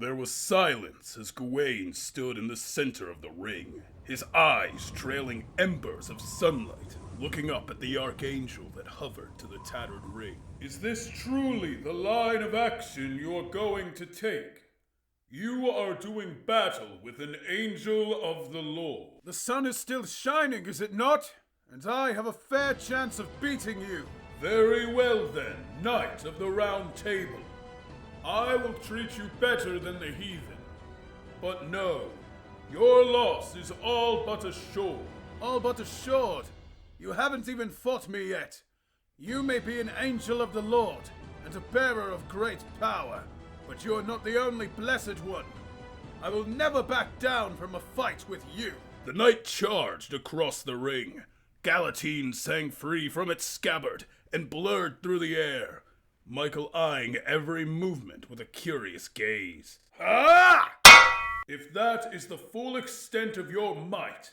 There was silence as Gawain stood in the center of the ring, his eyes trailing embers of sunlight, looking up at the archangel that hovered to the tattered ring. Is this truly the line of action you're going to take? You are doing battle with an angel of the law. The sun is still shining, is it not? And I have a fair chance of beating you. Very well then, Knight of the Round Table. I will treat you better than the heathen. But no, your loss is all but assured. All but assured? You haven't even fought me yet. You may be an angel of the Lord and a bearer of great power, but you're not the only blessed one. I will never back down from a fight with you. The knight charged across the ring. Galatine sang free from its scabbard and blurred through the air, Michael eyeing every movement with a curious gaze. Ah! If that is the full extent of your might,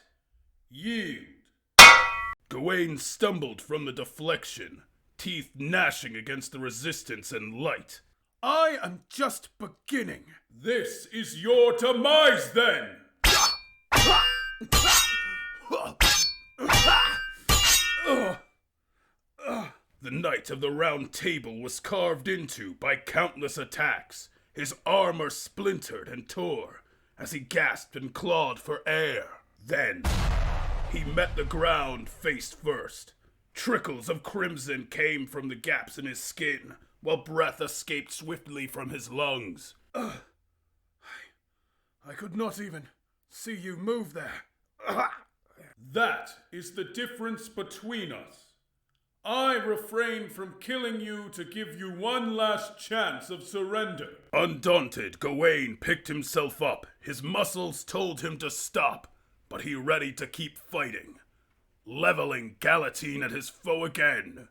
yield. Gawain stumbled from the deflection, teeth gnashing against the resistance and light. I am just beginning. This is your demise then! The Knight of the Round Table was carved into by countless attacks. His armor splintered and tore as he gasped and clawed for air. Then, he met the ground face first. Trickles of crimson came from the gaps in his skin, while breath escaped swiftly from his lungs. I could not even see you move there. That is the difference between us. I refrained from killing you to give you one last chance of surrender. Undaunted, Gawain picked himself up. His muscles told him to stop, but he ready to keep fighting, leveling Galatine at his foe again.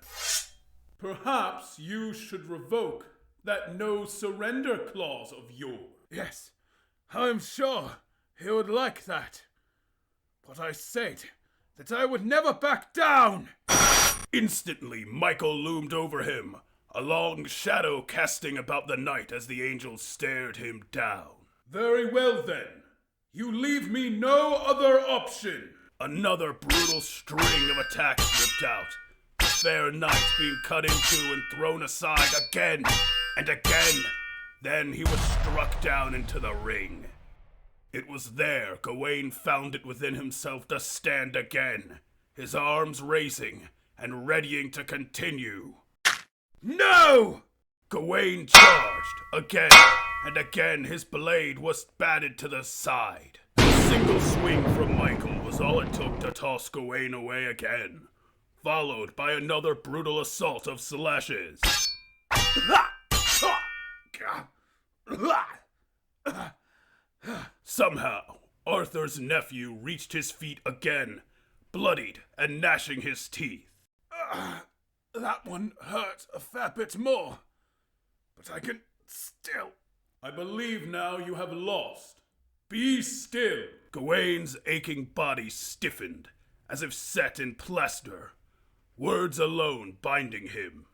Perhaps you should revoke that no surrender clause of yours. Yes, I'm sure he would like that. But I said that I would never back down. Instantly, Michael loomed over him, a long shadow casting about the knight as the angel stared him down. Very well then. You leave me no other option. Another brutal string of attacks ripped out, the fair knight being cut into and thrown aside again and again. Then he was struck down into the ring. It was there Gawain found it within himself to stand again, his arms raising and readying to continue. No! Gawain charged again, and again his blade was batted to the side. A single swing from Michael was all it took to toss Gawain away again, followed by another brutal assault of slashes. Somehow, Arthur's nephew reached his feet again, bloodied and gnashing his teeth. That one hurt a fair bit more, but I can still... I believe now you have lost. Be still. Gawain's aching body stiffened, as if set in plaster, words alone binding him.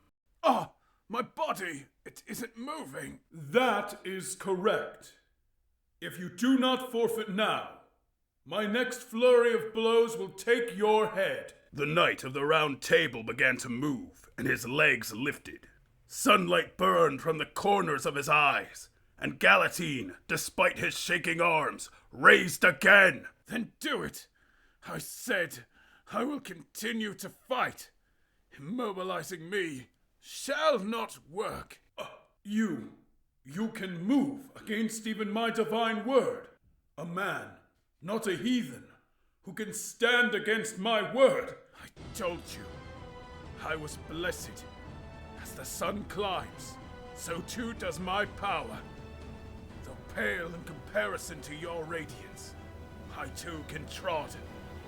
Ah, my body, it isn't moving. That is correct. If you do not forfeit now, my next flurry of blows will take your head. The Knight of the Round Table began to move, and his legs lifted. Sunlight burned from the corners of his eyes, and Galatine, despite his shaking arms, raised again. Then do it. I said I will continue to fight. Immobilizing me shall not work. You can move against even my divine word. A man, not a heathen, who can stand against my word. I told you, I was blessed. As the sun climbs, so too does my power. Though pale in comparison to your radiance, I too can trot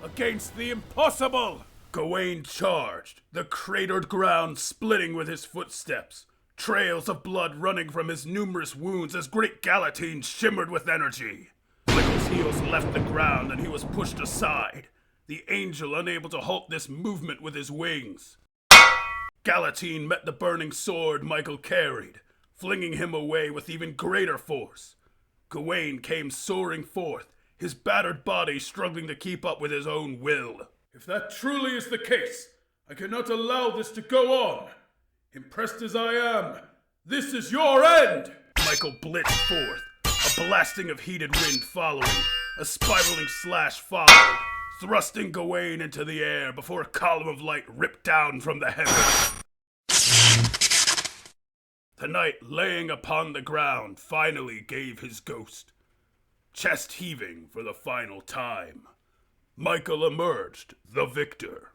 against the impossible. Gawain charged, the cratered ground splitting with his footsteps, trails of blood running from his numerous wounds as great Galatine shimmered with energy. Michael's heels left the ground and he was pushed aside, the angel unable to halt this movement with his wings. Galatine met the burning sword Michael carried, flinging him away with even greater force. Gawain came soaring forth, his battered body struggling to keep up with his own will. If that truly is the case, I cannot allow this to go on. Impressed as I am, this is your end! Michael blitzed forth, a blasting of heated wind following, a spiraling slash followed, thrusting Gawain into the air before a column of light ripped down from the heavens. The knight, laying upon the ground, finally gave his ghost. Chest heaving for the final time, Michael emerged the victor.